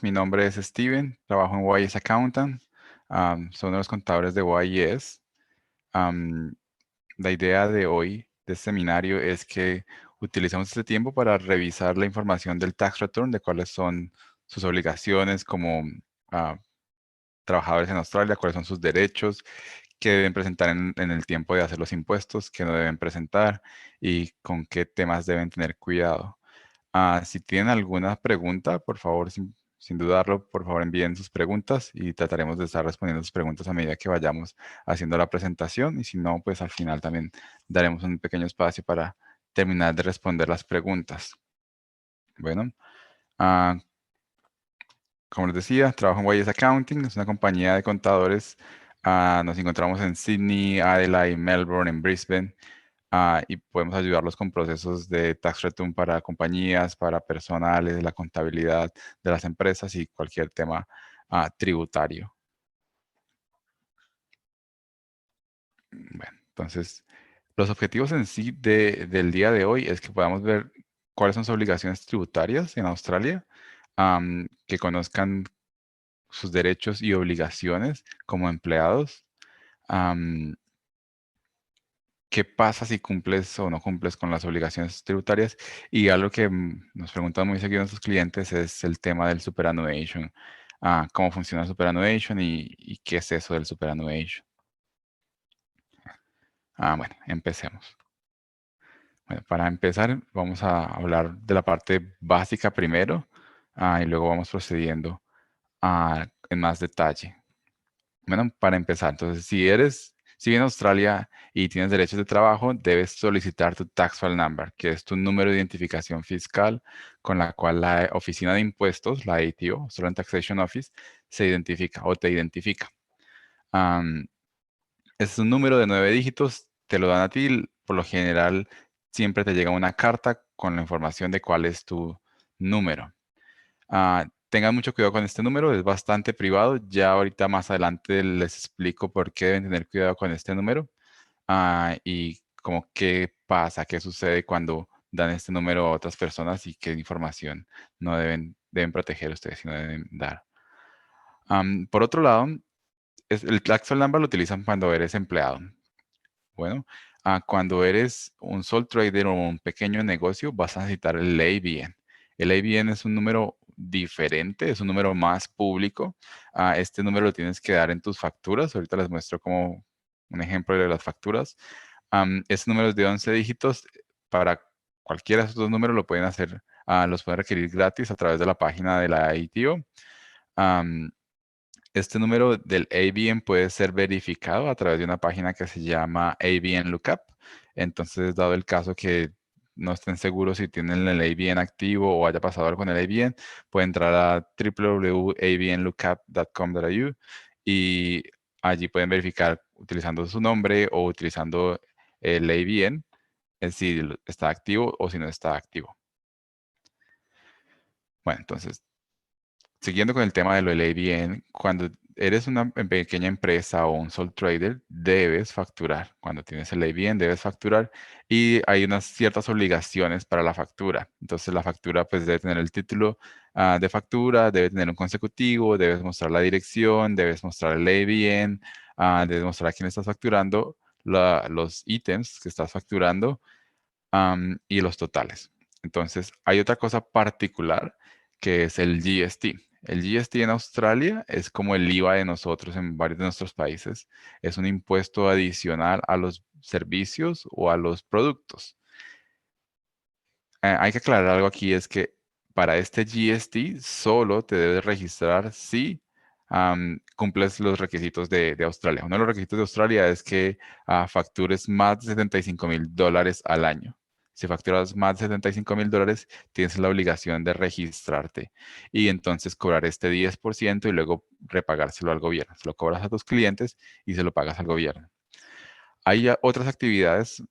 Mi nombre es Steven, trabajo en YS Accountant. Soy uno de los contadores de YS. Am, la idea de hoy, de este seminario, es que utilicemos este tiempo para revisar la información del tax return, de cuáles son sus obligaciones como ah, trabajadores en Australia, cuáles son sus derechos, qué deben presentar en el tiempo de hacer los impuestos, qué no deben presentar y con qué temas deben tener cuidado. Si tienen alguna pregunta, por favor, sin dudarlo, por favor envíen sus preguntas y trataremos de estar respondiendo sus preguntas a medida que vayamos haciendo la presentación. Y si no, pues al final también daremos un pequeño espacio para terminar de responder las preguntas. Bueno, ah, como les decía, trabajo en YS Accounting, es una compañía de contadores. Nos encontramos en Sydney, Adelaide, Melbourne, en Brisbane. Y podemos ayudarlos con procesos de tax return para compañías, para personales, la contabilidad de las empresas y cualquier tema tributario. Bueno, entonces, los objetivos en sí del día de hoy es que podamos ver cuáles son sus obligaciones tributarias en Australia, que conozcan sus derechos y obligaciones como empleados. ¿Qué pasa si cumples o no cumples con las obligaciones tributarias? Y algo que nos preguntan muy seguido nuestros clientes es el tema del superannuation. ¿Cómo funciona el superannuation y qué es eso del superannuation? Bueno, empecemos. Bueno, para empezar, vamos a hablar de la parte básica primero, y luego vamos procediendo en más detalle. Bueno, para empezar, entonces, si vives en Australia y tienes derechos de trabajo, debes solicitar tu Tax File Number, que es tu número de identificación fiscal con la cual la Oficina de Impuestos, la ATO, Australian Taxation Office, se identifica o te identifica. Am, es un número de 9 dígitos, te lo dan a ti, por lo general siempre te llega una carta con la información de cuál es tu número. Tengan mucho cuidado con este número, es bastante privado. Ya ahorita más adelante les explico por qué deben tener cuidado con este número y como qué pasa, qué sucede cuando dan este número a otras personas y qué información no deben proteger ustedes y no deben dar. Por otro lado, el tax number lo utilizan cuando eres empleado. Bueno, cuando eres un sole trader o un pequeño negocio, vas a necesitar el ABN. El ABN es un número diferente, es un número más público. Este número lo tienes que dar en tus facturas. Ahorita les muestro como un ejemplo de las facturas. Este número es de 11 dígitos. Para cualquiera de estos dos números lo pueden hacer, los pueden requerir gratis a través de la página de la ITO. Este número del ABN puede ser verificado a través de una página que se llama ABN Lookup. Entonces, dado el caso que no estén seguros si tienen el ABN activo o haya pasado algo con el ABN, pueden entrar a www.abnlookup.com.au y allí pueden verificar utilizando su nombre o utilizando el ABN, si está activo o si no está activo. Bueno, entonces, siguiendo con el tema de lo del ABN, cuando eres una pequeña empresa o un sole trader, debes facturar. Cuando tienes el ABN, debes facturar y hay unas ciertas obligaciones para la factura. Entonces, la factura pues debe tener el título de factura, debe tener un consecutivo, debes mostrar la dirección, debes mostrar el ABN, debes mostrar a quién estás facturando, los ítems que estás facturando y los totales. Entonces, hay otra cosa particular que es el GST. El GST en Australia es como el IVA de nosotros en varios de nuestros países. Es un impuesto adicional a los servicios o a los productos. Hay que aclarar algo aquí, es que para este GST solo te debes registrar si cumples los requisitos de Australia. Uno de los requisitos de Australia es que factures más de $75,000 al año. Si facturas más de $75,000, tienes la obligación de registrarte y entonces cobrar este 10% y luego repagárselo al gobierno. Se lo cobras a tus clientes y se lo pagas al gobierno. Hay otras actividades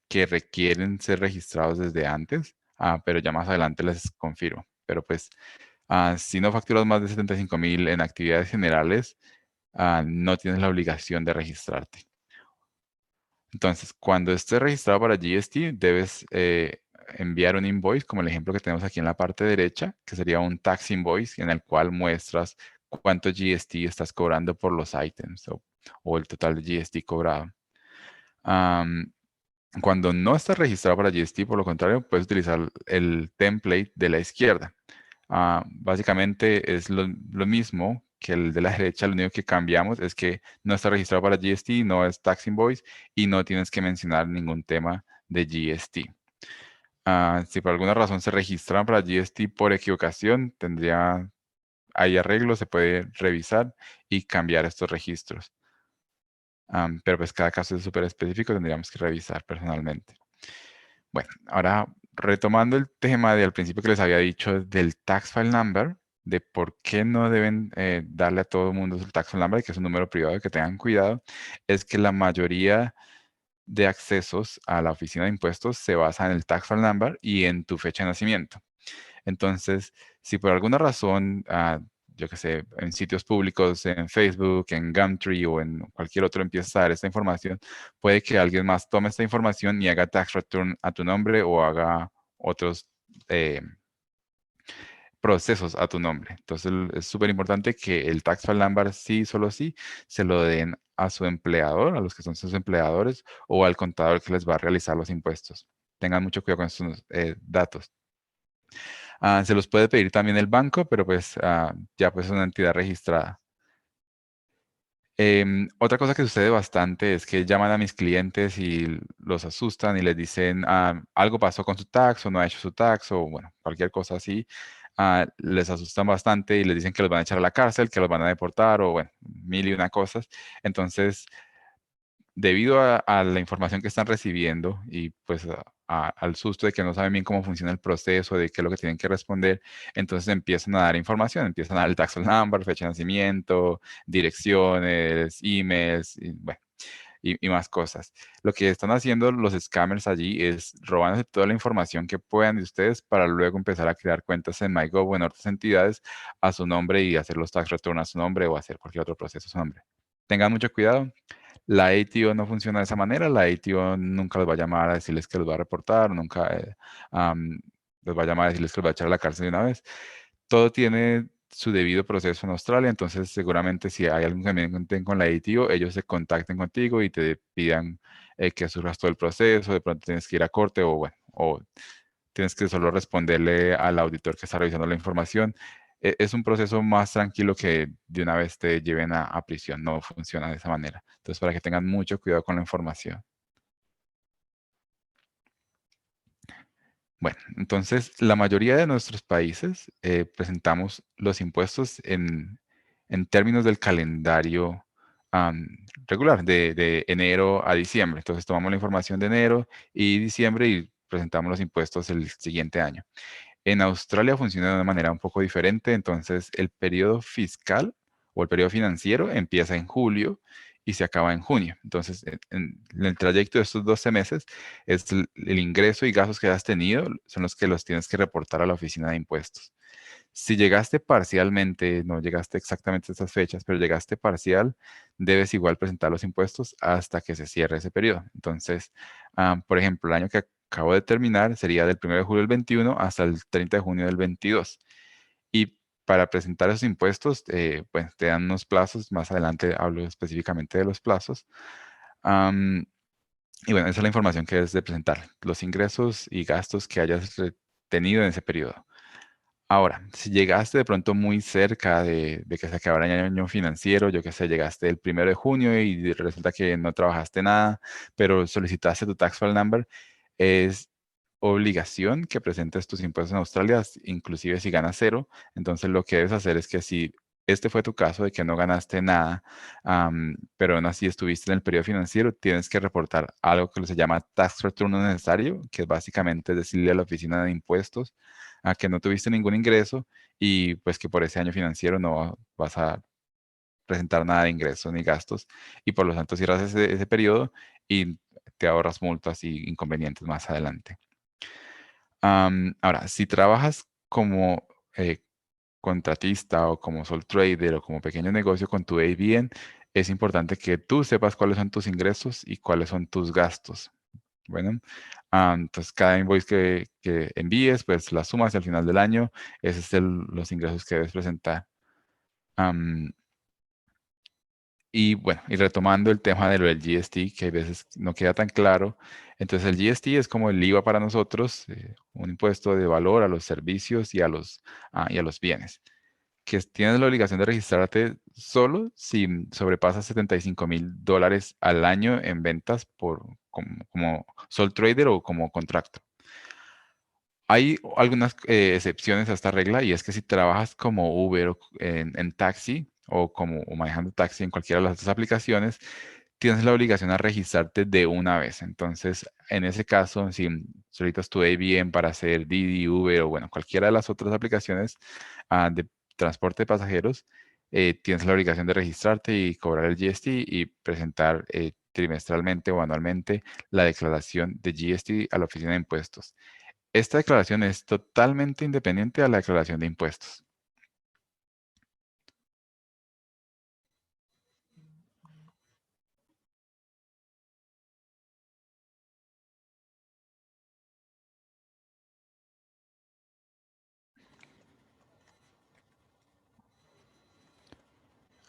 que requieren ser registrados desde antes, pero ya más adelante les confirmo. Pero pues, si no facturas más de 75,000 en actividades generales, no tienes la obligación de registrarte. Entonces, cuando estés registrado para GST, debes enviar un invoice, como el ejemplo que tenemos aquí en la parte derecha, que sería un tax invoice en el cual muestras cuánto GST estás cobrando por los items o el total de GST cobrado. Cuando no estás registrado para GST, por lo contrario, puedes utilizar el template de la izquierda. Básicamente es lo mismo que el de la derecha, lo único que cambiamos es que no está registrado para GST, no es tax invoice y no tienes que mencionar ningún tema de GST. Si por alguna razón se registran para GST por equivocación, hay arreglos, se puede revisar y cambiar estos registros. Pero pues cada caso es súper específico, tendríamos que revisar personalmente. Bueno, ahora retomando el tema del principio que les había dicho del tax file number, de por qué no deben darle a todo el mundo su tax file number, que es un número privado, que tengan cuidado, es que la mayoría de accesos a la oficina de impuestos se basa en el tax file number y en tu fecha de nacimiento. Entonces, si por alguna razón, yo que sé, en sitios públicos, en Facebook, en Gumtree o en cualquier otro empiezas a dar esta información, puede que alguien más tome esta información y haga tax return a tu nombre o haga otros procesos a tu nombre. Entonces, es súper importante que el tax file number sí, solo sí, se lo den a su empleador, a los que son sus empleadores o al contador que les va a realizar los impuestos. Tengan mucho cuidado con estos datos. Se los puede pedir también el banco, pero pues ya pues es una entidad registrada. Otra cosa que sucede bastante es que llaman a mis clientes y los asustan y les dicen algo pasó con su tax o no ha hecho su tax o bueno, cualquier cosa así. Les asustan bastante y les dicen que los van a echar a la cárcel, que los van a deportar o bueno, mil y una cosas. Entonces, debido a la información que están recibiendo y pues al susto de que no saben bien cómo funciona el proceso, de qué es lo que tienen que responder, entonces empiezan a dar información, empiezan a dar el tax number, fecha de nacimiento, direcciones, emails, y, bueno, y más cosas. Lo que están haciendo los scammers allí es robándose toda la información que puedan de ustedes para luego empezar a crear cuentas en MyGov o en otras entidades a su nombre y hacer los tax return a su nombre o hacer cualquier otro proceso a su nombre. Tengan mucho cuidado. La ATO no funciona de esa manera. La ATO nunca los va a llamar a decirles que los va a reportar, nunca los va a llamar a decirles que los va a echar a la cárcel de una vez. Todo tiene su debido proceso en Australia, entonces seguramente si hay algún inconveniente con la ATO, ellos se contacten contigo y te pidan que surjas todo el proceso, de pronto tienes que ir a corte o bueno, o tienes que solo responderle al auditor que está revisando la información. Es un proceso más tranquilo que de una vez te lleven a prisión. No funciona de esa manera. Entonces, para que tengan mucho cuidado con la información. Bueno, entonces la mayoría de nuestros países presentamos los impuestos en términos del calendario regular, de enero a diciembre. Entonces tomamos la información de enero y diciembre y presentamos los impuestos el siguiente año. En Australia funciona de una manera un poco diferente, entonces el periodo fiscal o el periodo financiero empieza en julio y se acaba en junio. Entonces, en el trayecto de estos 12 meses, es el ingreso y gastos que has tenido son los que los tienes que reportar a la oficina de impuestos. Si llegaste parcialmente, no llegaste exactamente a estas fechas, pero llegaste parcial, debes igual presentar los impuestos hasta que se cierre ese periodo. Entonces, por ejemplo, el año que acabo de terminar sería del 1 de julio del 21 hasta el 30 de junio del 22. Y para presentar esos impuestos, pues te dan unos plazos, más adelante hablo específicamente de los plazos. Y bueno, esa es la información que debes de presentar, los ingresos y gastos que hayas tenido en ese periodo. Ahora, si llegaste de pronto muy cerca de que se acabara el año financiero, yo que sé, llegaste el 1 de junio y resulta que no trabajaste nada, pero solicitaste tu tax file number, es obligación que presentes tus impuestos en Australia, inclusive si ganas cero. Entonces, lo que debes hacer es que si este fue tu caso de que no ganaste nada, pero aún así estuviste en el periodo financiero, tienes que reportar algo que se llama tax return no necesario, que es básicamente decirle a la oficina de impuestos a que no tuviste ningún ingreso y pues que por ese año financiero no vas a presentar nada de ingresos ni gastos y por lo tanto cierras ese periodo y te ahorras multas y inconvenientes más adelante. Ahora, si trabajas como contratista o como sole trader o como pequeño negocio con tu ABN, es importante que tú sepas cuáles son tus ingresos y cuáles son tus gastos. Bueno, entonces cada invoice que envíes, pues la sumas y al final del año, ese es los ingresos que debes presentar. Am, y bueno, y retomando el tema de lo del GST, que a veces no queda tan claro. Entonces el GST es como el IVA para nosotros, un impuesto de valor a los servicios y a los bienes, que tienes la obligación de registrarte solo si sobrepasas $75,000 al año en ventas como sole trader o como contrato. Hay algunas excepciones a esta regla y es que si trabajas como Uber o en taxi o manejando taxi en cualquiera de las otras aplicaciones, tienes la obligación a registrarte de una vez. Entonces, en ese caso, si solicitas tu ABM para hacer Didi, Uber o bueno, cualquiera de las otras aplicaciones de transporte de pasajeros, tienes la obligación de registrarte y cobrar el GST y presentar trimestralmente o anualmente la declaración de GST a la Oficina de Impuestos. Esta declaración es totalmente independiente a la declaración de impuestos.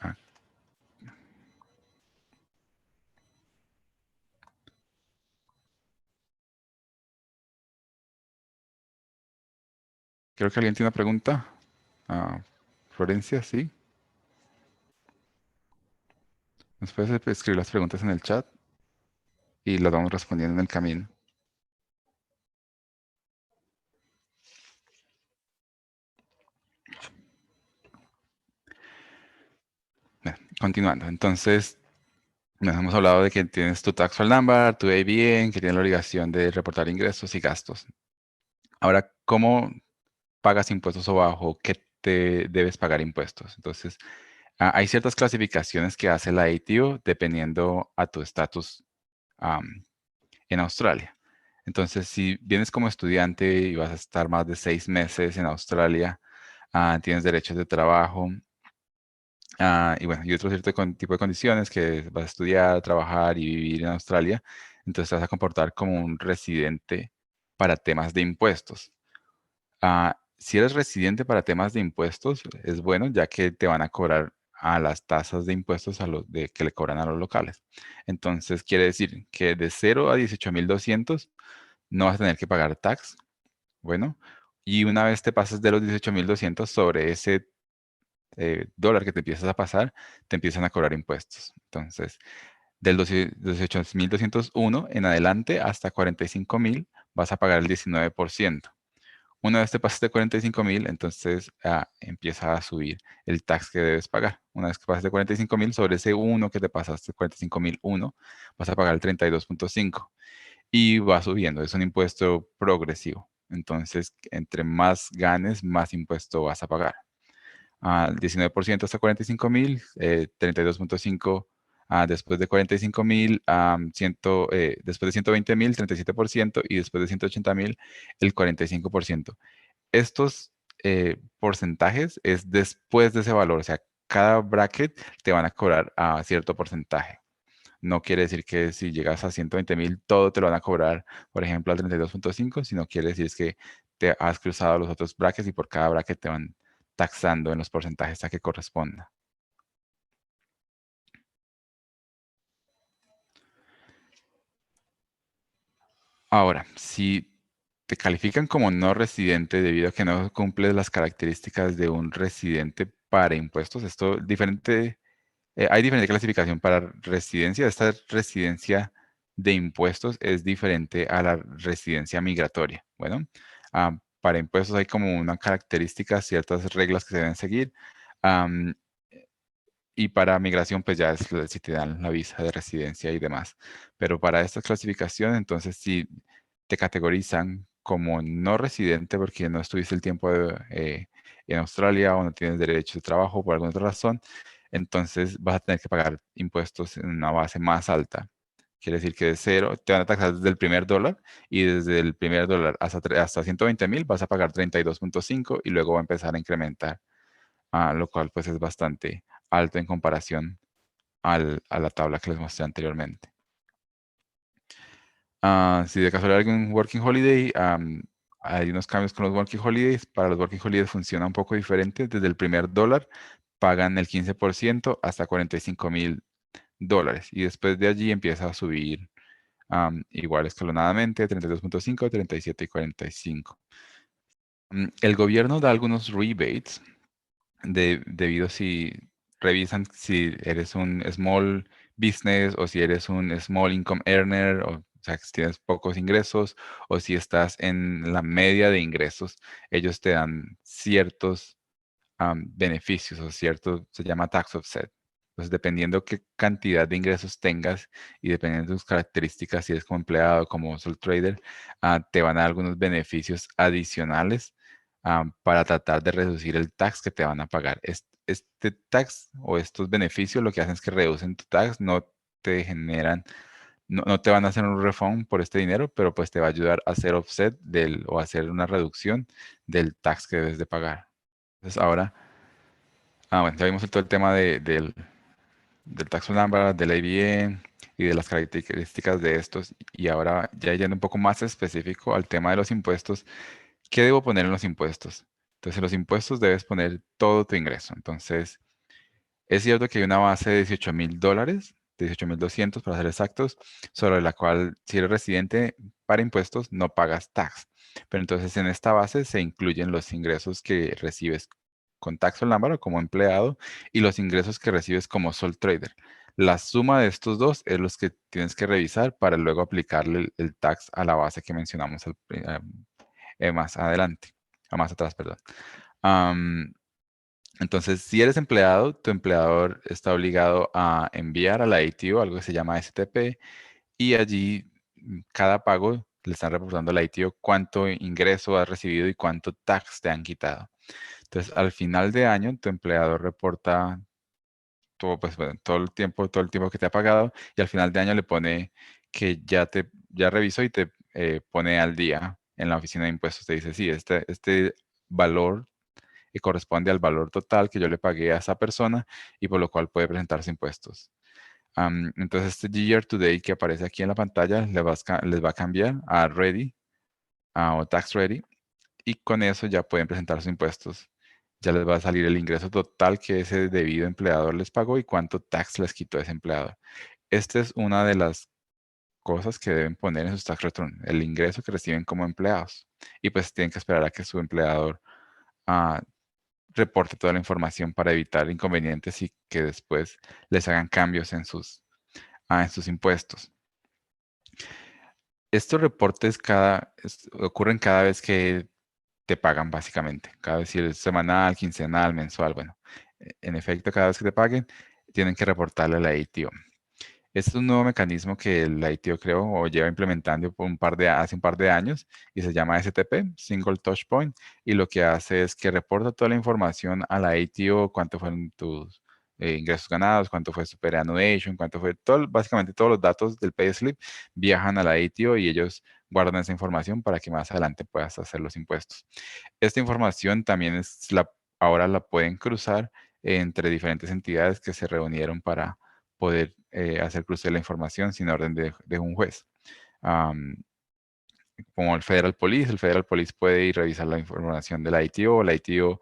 Ah, creo que alguien tiene una pregunta. Ah, Florencia, sí. ¿Nos puedes escribir las preguntas en el chat y las vamos respondiendo en el camino? Bueno, continuando. Entonces, nos hemos hablado de que tienes tu tax file number, tu ABN, que tienes la obligación de reportar ingresos y gastos. Ahora, ¿cómo pagas impuestos o bajo qué te debes pagar impuestos? Entonces, hay ciertas clasificaciones que hace la ATO dependiendo a tu estatus en Australia. Entonces, si vienes como estudiante y vas a estar más de 6 meses en Australia, tienes derechos de trabajo, y bueno, y otro cierto tipo de condiciones que vas a estudiar, trabajar y vivir en Australia, entonces te vas a comportar como un residente para temas de impuestos. Si eres residente para temas de impuestos, es bueno ya que te van a cobrar a las tasas de impuestos que le cobran a los locales. Entonces, quiere decir que de 0 a 18,200 no vas a tener que pagar tax. Bueno, y una vez te pasas de los 18,200 sobre ese dólar que te empiezas a pasar, te empiezan a cobrar impuestos. Entonces, del 18,201 en adelante hasta 45,000 vas a pagar el 19%. Una vez te pasas de 45,000, entonces empieza a subir el tax que debes pagar. Una vez que pasas de 45,000, sobre ese uno que te pasaste, 45,001, vas a pagar el 32,5 y va subiendo. Es un impuesto progresivo. Entonces, entre más ganes, más impuesto vas a pagar. Al 19% hasta 45,000, 32,5 después de 45,000, después de 120,000, 37% y después de 180,000, el 45%. Estos porcentajes es después de ese valor, o sea, cada bracket te van a cobrar a cierto porcentaje. No quiere decir que si llegas a 120,000, todo te lo van a cobrar, por ejemplo, al 32,5, sino quiere decir es que te has cruzado los otros brackets y por cada bracket te van taxando en los porcentajes a que corresponda. Ahora, si te califican como no residente debido a que no cumples las características de un residente para impuestos, hay diferente clasificación para residencia. Esta residencia de impuestos es diferente a la residencia migratoria. Bueno, para impuestos hay como una característica, ciertas reglas que se deben seguir. am, y para migración, pues ya es si te dan la visa de residencia y demás. Pero para esta clasificación, entonces si te categorizan como no residente porque no estuviste el tiempo en Australia o no tienes derecho de trabajo por alguna otra razón, entonces vas a tener que pagar impuestos en una base más alta. Quiere decir que de cero te van a taxar desde el primer dólar y desde el primer dólar hasta 120,000 vas a pagar 32,5 y luego va a empezar a incrementar, lo cual pues es bastante alto en comparación a la tabla que les mostré anteriormente. Si de casualidad hay un Working Holiday, hay unos cambios con los Working Holidays. Para los Working Holidays funciona un poco diferente. Desde el primer dólar pagan el 15% hasta $45,000. Y después de allí empieza a subir igual escalonadamente, 32,5, 37 y 45. El gobierno da algunos rebates debido si revisan si eres un small business o si eres un small income earner, o sea, si tienes pocos ingresos o si estás en la media de ingresos, ellos te dan ciertos beneficios o cierto, se llama tax offset. Entonces, dependiendo qué cantidad de ingresos tengas y dependiendo de tus características, si eres como empleado, como sole trader, te van a dar algunos beneficios adicionales para tratar de reducir el tax que te van a pagar. Este tax o estos beneficios lo que hacen es que reducen tu tax, no te generan, no te van a hacer un refund por este dinero, pero pues te va a ayudar a hacer offset o hacer una reducción del tax que debes de pagar. Entonces ahora, bueno, ya vimos todo el tema del tax number, del ABN y de las características de estos. Y ahora ya yendo un poco más específico al tema de los impuestos, ¿qué debo poner en los impuestos? Entonces, en los impuestos debes poner todo tu ingreso. Entonces, es cierto que hay una base de $18,000, 18,200 para ser exactos, sobre la cual si eres residente para impuestos no pagas tax. Pero entonces en esta base se incluyen los ingresos que recibes con tax al lámbaro como empleado y los ingresos que recibes como sole trader. La suma de estos dos es los que tienes que revisar para luego aplicarle el tax a la base que mencionamos más adelante, más atrás, perdón. Entonces, si eres empleado, tu empleador está obligado a enviar a la ATO algo que se llama STP y allí cada pago le están reportando a la ATO cuánto ingreso has recibido y cuánto tax te han quitado. Entonces, al final de año, tu empleador reporta todo, pues, bueno, todo el tiempo que te ha pagado y al final de año le pone que ya revisó y te pone al día en la oficina de impuestos. Te dice, sí, este valor y corresponde al valor total que yo le pagué a esa persona y por lo cual puede presentarse impuestos. Entonces, este year to date que aparece aquí en la pantalla les va a cambiar a ready o tax ready y con eso ya pueden presentar sus impuestos. Ya les va a salir el ingreso total que ese debido empleador les pagó y cuánto tax les quitó ese empleador. Esta es una de las cosas que deben poner en sus tax return, el ingreso que reciben como empleados. Y pues tienen que esperar a que su empleador ah, reporte toda la información para evitar inconvenientes y que después les hagan cambios en sus impuestos. Estos reportes ocurren cada vez que te pagan, básicamente. Cada vez si es semanal, quincenal, mensual. Bueno, en efecto, cada vez que te paguen, tienen que reportarle a la ATO. Este es un nuevo mecanismo que la ITO creó o lleva implementando por hace un par de años y se llama STP, Single Touch Point, y lo que hace es que reporta toda la información a la ITO, cuánto fueron tus ingresos ganados, cuánto fue superannuation, cuánto fue básicamente todos los datos del payslip viajan a la ITO y ellos guardan esa información para que más adelante puedas hacer los impuestos. Esta información también ahora la pueden cruzar entre diferentes entidades que se reunieron para poder hacer cruce de la información sin orden de un juez. Como el Federal Police puede ir a revisar la información de la ITO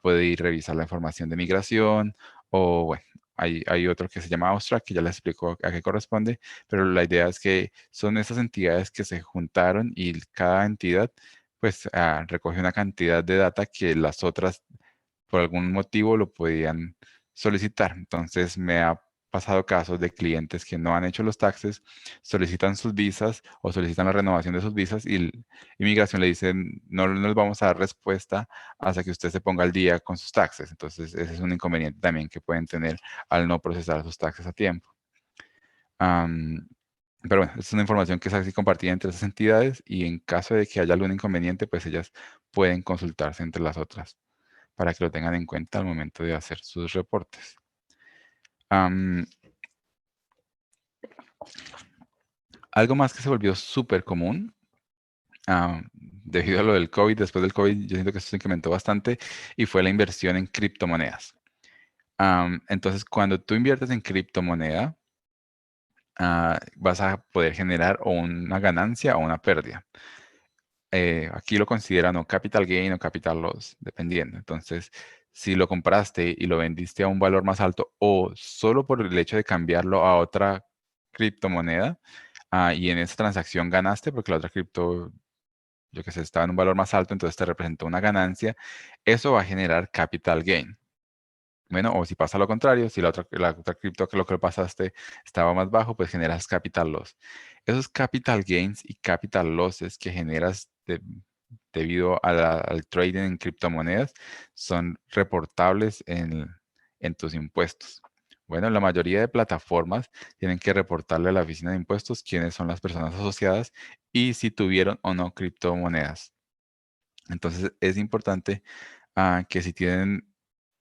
puede ir a revisar la información de migración, o bueno, hay otro que se llama Austrac, que ya les explico a qué corresponde, pero la idea es que son esas entidades que se juntaron y cada entidad pues recoge una cantidad de data que las otras por algún motivo lo podían solicitar. Entonces me ha pasado casos de clientes que no han hecho los taxes, solicitan sus visas o solicitan la renovación de sus visas y inmigración le dice, no les vamos a dar respuesta hasta que usted se ponga al día con sus taxes. Entonces ese es un inconveniente también que pueden tener al no procesar sus taxes a tiempo. Pero bueno, es una información que es así compartida entre esas entidades y en caso de que haya algún inconveniente, pues ellas pueden consultarse entre las otras para que lo tengan en cuenta al momento de hacer sus reportes. Algo más que se volvió súper común debido a lo del COVID, después del COVID, yo siento que esto se incrementó bastante y fue la inversión en criptomonedas. Entonces, cuando tú inviertes en criptomoneda, vas a poder generar o una ganancia o una pérdida. Aquí lo consideran o capital gain o capital loss, dependiendo. Entonces, si lo compraste y lo vendiste a un valor más alto o solo por el hecho de cambiarlo a otra criptomoneda, y en esa transacción ganaste porque la otra cripto, yo que sé, estaba en un valor más alto, entonces te representó una ganancia, eso va a generar capital gain. Bueno, o si pasa lo contrario, si la otra cripto que lo que pasaste estaba más bajo, pues generas capital loss. Esos capital gains y capital losses que generas debido al trading en criptomonedas son reportables en tus impuestos. Bueno, la mayoría de plataformas tienen que reportarle a la oficina de impuestos quiénes son las personas asociadas y si tuvieron o no criptomonedas. Entonces es importante que si tienen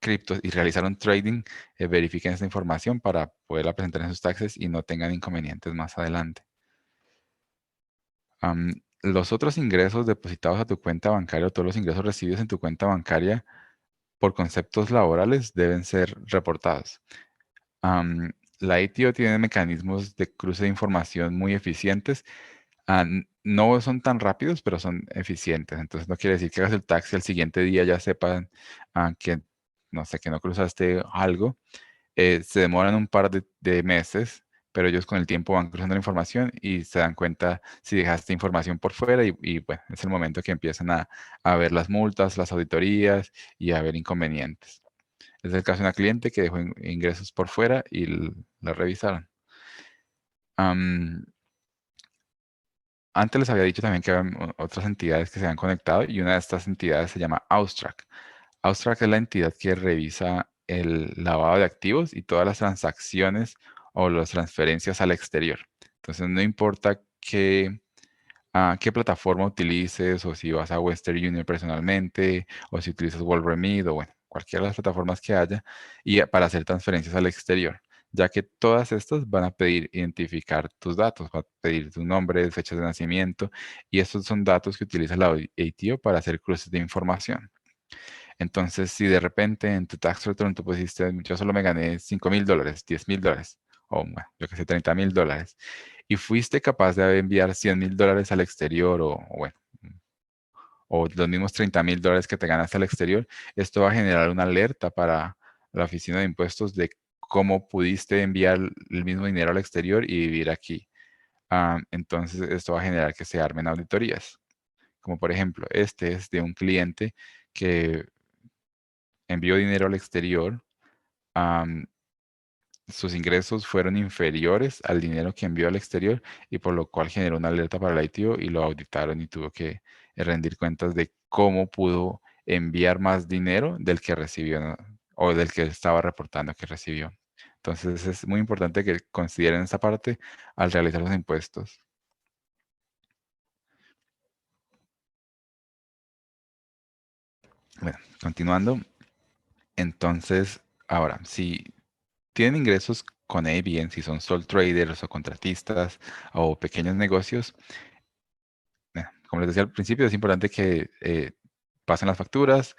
criptos y realizaron trading, verifiquen esta información para poderla presentar en sus taxes y no tengan inconvenientes más adelante. Los otros ingresos depositados a tu cuenta bancaria o todos los ingresos recibidos en tu cuenta bancaria por conceptos laborales deben ser reportados. La ITO tiene mecanismos de cruce de información muy eficientes. No son tan rápidos, pero son eficientes. Entonces no quiere decir que hagas el taxi al siguiente día ya sepan que, no sé, que no cruzaste algo. Se demoran un par de meses, pero ellos con el tiempo van cruzando la información y se dan cuenta si dejaste información por fuera y, bueno, es el momento que empiezan a ver las multas, las auditorías y a ver inconvenientes. Es el caso de una cliente que dejó ingresos por fuera y la revisaron. Antes les había dicho también que había otras entidades que se han conectado y una de estas entidades se llama Austrac. Austrac es la entidad que revisa el lavado de activos y todas las transacciones o las transferencias al exterior. Entonces, no importa qué plataforma utilices o si vas a Western Union personalmente o si utilizas WorldRemit o bueno, cualquiera de las plataformas que haya y para hacer transferencias al exterior, ya que todas estas van a pedir identificar tus datos, va a pedir tu nombre, fechas de nacimiento y estos son datos que utiliza la ATO para hacer cruces de información. Entonces, si de repente en tu tax return tú pusiste, yo solo me gané $5,000, $10,000, o bueno, yo que sé, $30,000, y fuiste capaz de enviar $100,000 al exterior, o bueno, o los mismos $30,000 que te ganaste al exterior, esto va a generar una alerta para la oficina de impuestos de cómo pudiste enviar el mismo dinero al exterior y vivir aquí. Entonces, esto va a generar que se armen auditorías. Como por ejemplo, este es de un cliente que envió dinero al exterior, sus ingresos fueron inferiores al dinero que envió al exterior y por lo cual generó una alerta para el ITO y lo auditaron y tuvo que rendir cuentas de cómo pudo enviar más dinero del que recibió, ¿no? O del que estaba reportando que recibió. Entonces es muy importante que consideren esta parte al realizar los impuestos. Bueno, continuando. Entonces, ahora, si tienen ingresos con ABN, si son sole traders o contratistas o pequeños negocios, como les decía al principio, es importante que pasen las facturas,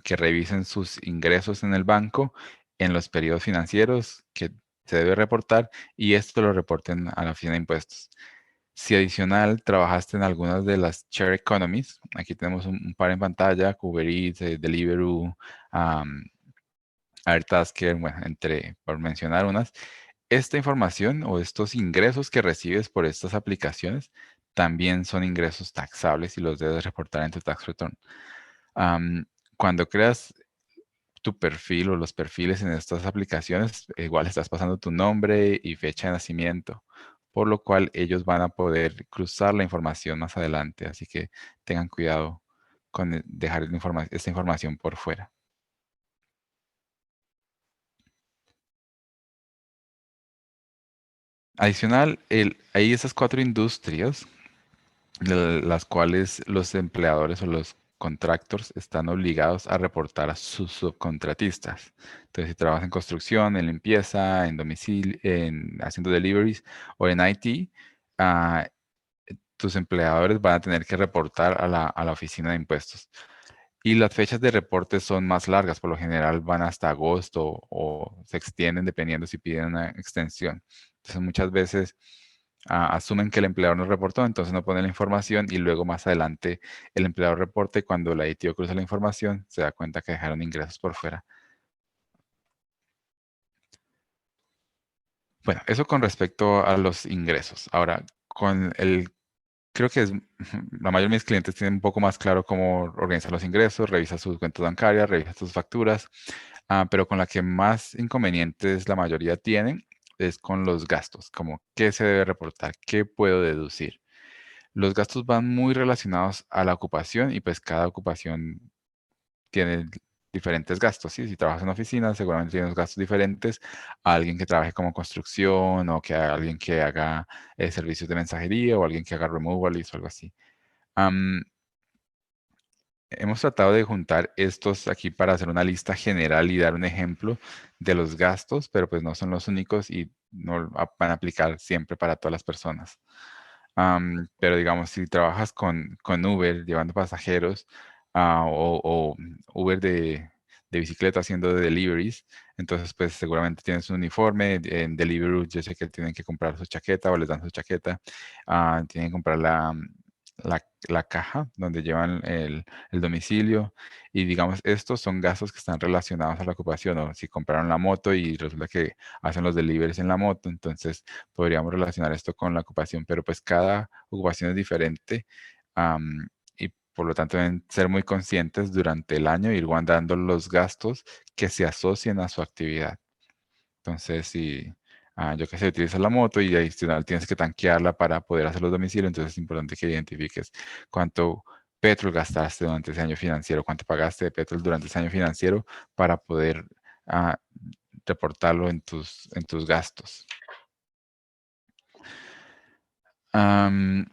que revisen sus ingresos en el banco, en los periodos financieros que se debe reportar y esto lo reporten a la oficina de impuestos. Si adicional trabajaste en algunas de las share economies, aquí tenemos un par en pantalla, Uber Eats, Deliveroo, Airtasker, bueno, por mencionar unas. Esta información o estos ingresos que recibes por estas aplicaciones también son ingresos taxables y los debes reportar en tu tax return. Cuando creas tu perfil o los perfiles en estas aplicaciones, igual estás pasando tu nombre y fecha de nacimiento, por lo cual ellos van a poder cruzar la información más adelante. Así que tengan cuidado con dejar esta información por fuera. Adicional, hay esas cuatro industrias las cuales los empleadores o los contractors están obligados a reportar a sus subcontratistas. Entonces, si trabajas en construcción, en limpieza, en domicilio, haciendo deliveries o en IT, ah, tus empleadores van a tener que reportar a la oficina de impuestos. Y las fechas de reporte son más largas, por lo general van hasta agosto o se extienden dependiendo si piden una extensión. Entonces muchas veces asumen que el empleador no reportó, entonces no ponen la información y luego más adelante el empleador reporta y cuando la ITO cruza la información se da cuenta que dejaron ingresos por fuera. Bueno, eso con respecto a los ingresos. Ahora, creo que la mayoría de mis clientes tienen un poco más claro cómo organizar los ingresos, revisa sus cuentas bancarias, revisa sus facturas, pero con la que más inconvenientes la mayoría tienen es con los gastos, como qué se debe reportar, qué puedo deducir. Los gastos van muy relacionados a la ocupación y pues cada ocupación tiene diferentes gastos, ¿sí? Si trabajas en oficina, seguramente tienes gastos diferentes a alguien que trabaje como construcción o que a alguien que haga servicios de mensajería o alguien que haga removals o algo así. Am, Hemos tratado de juntar estos aquí para hacer una lista general y dar un ejemplo de los gastos, pero pues no son los únicos y no van a aplicar siempre para todas las personas. Pero digamos, si trabajas con Uber llevando pasajeros o Uber de bicicleta haciendo deliveries, entonces pues seguramente tienes un uniforme. En Deliveroo yo sé que tienen que comprar su chaqueta o les dan su chaqueta. Tienen que comprar la caja donde llevan el domicilio. Y digamos, estos son gastos que están relacionados a la ocupación. O si compraron la moto y resulta que hacen los deliveries en la moto, entonces podríamos relacionar esto con la ocupación, pero pues cada ocupación es diferente y por lo tanto deben ser muy conscientes durante el año, ir guardando los gastos que se asocien a su actividad. Entonces, si yo qué sé, utilizas la moto y adicional tienes que tanquearla para poder hacer los domicilios, entonces es importante que identifiques cuánto petrol gastaste durante ese año financiero, cuánto pagaste de petrol durante ese año financiero para poder ah, reportarlo en tus gastos. Am,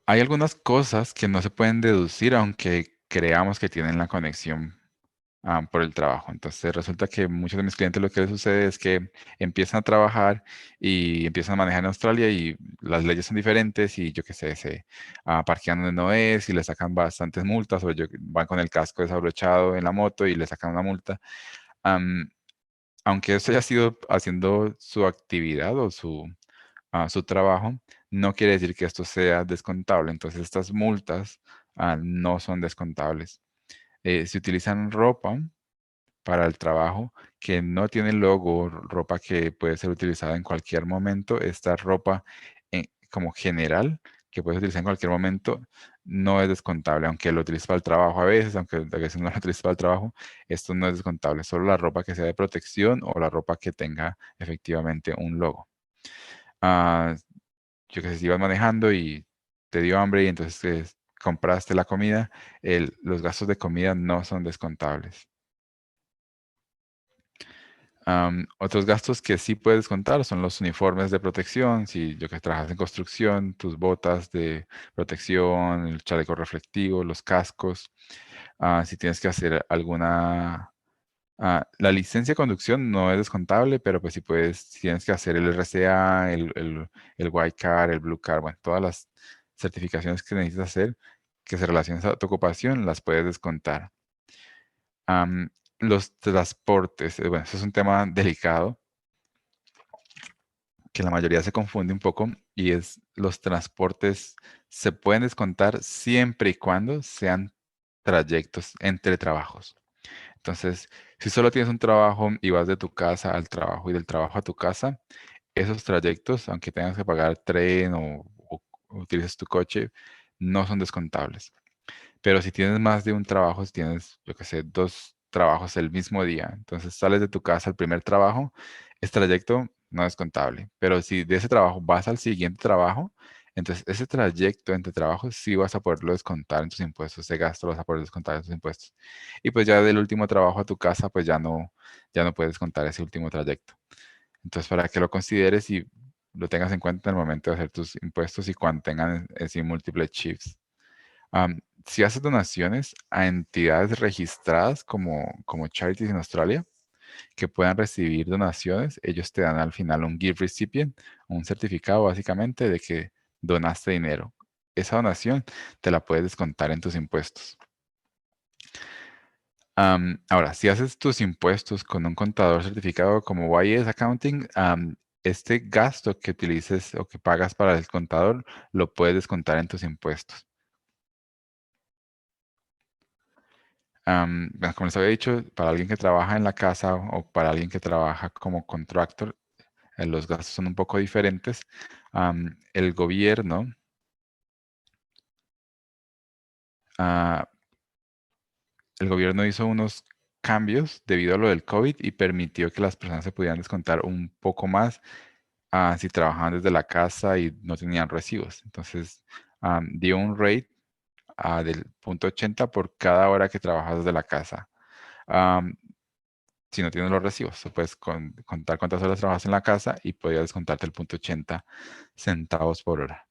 Hay algunas cosas que no se pueden deducir aunque creamos que tienen la conexión por el trabajo. Entonces resulta que muchos de mis clientes lo que les sucede es que empiezan a trabajar y empiezan a manejar en Australia y las leyes son diferentes y yo qué sé, se parquean donde no es y le sacan bastantes multas o van con el casco desabrochado en la moto y le sacan una multa. Am, Aunque eso haya sido haciendo su actividad o su trabajo, no quiere decir que esto sea descontable. Entonces, estas multas no son descontables. Si utilizan ropa para el trabajo que no tiene logo, ropa que puede ser utilizada en cualquier momento, esta ropa como general que puedes utilizar en cualquier momento no es descontable, aunque lo utilices para el trabajo a veces, aunque a veces no lo utilices para el trabajo, esto no es descontable, solo la ropa que sea de protección o la ropa que tenga efectivamente un logo. Ah, yo que sé, si ibas manejando y te dio hambre y entonces compraste la comida, los gastos de comida no son descontables. Otros gastos que sí puedes contar son los uniformes de protección. Si yo que trabajas en construcción, tus botas de protección, el chaleco reflectivo, los cascos. Si tienes que hacer alguna... la licencia de conducción no es descontable, pero pues si tienes que hacer el RCA, el White Card, el Blue Card, bueno, todas las certificaciones que necesitas hacer que se relacionan a tu ocupación, las puedes descontar. Los transportes, bueno, eso es un tema delicado que la mayoría se confunde un poco y es los transportes se pueden descontar siempre y cuando sean trayectos entre trabajos. Entonces, si solo tienes un trabajo y vas de tu casa al trabajo y del trabajo a tu casa, esos trayectos, aunque tengas que pagar tren o utilices tu coche, no son descontables. Pero si tienes más de un trabajo, si tienes, yo qué sé, dos trabajos el mismo día, entonces sales de tu casa al primer trabajo, ese trayecto no es contable. Pero si de ese trabajo vas al siguiente trabajo, entonces ese trayecto entre trabajos sí vas a poderlo descontar en tus impuestos, ese gasto lo vas a poder descontar en tus impuestos. Y pues ya del último trabajo a tu casa, pues ya no puedes contar ese último trayecto. Entonces, para que lo consideres y lo tengas en cuenta en el momento de hacer tus impuestos y cuando tengan así múltiples shifts. Si haces donaciones a entidades registradas como charities en Australia, que puedan recibir donaciones, ellos te dan al final un gift recipient, un certificado básicamente de que donaste dinero. Esa donación te la puedes descontar en tus impuestos. Ahora, si haces tus impuestos con un contador certificado como YS Accounting, este gasto que utilices o que pagas para el contador, lo puedes descontar en tus impuestos. Bueno, como les había dicho, para alguien que trabaja en la casa o para alguien que trabaja como contractor, los gastos son un poco diferentes. El gobierno ah, el gobierno hizo unos cambios debido a lo del COVID y permitió que las personas se pudieran descontar un poco más si trabajaban desde la casa y no tenían recibos. Entonces, dio un rate del 0.80 por cada hora que trabajas desde la casa. Am, si no tienes los recibos, tú puedes contar cuántas horas trabajas en la casa y podrías descontarte el 0.80 centavos por hora.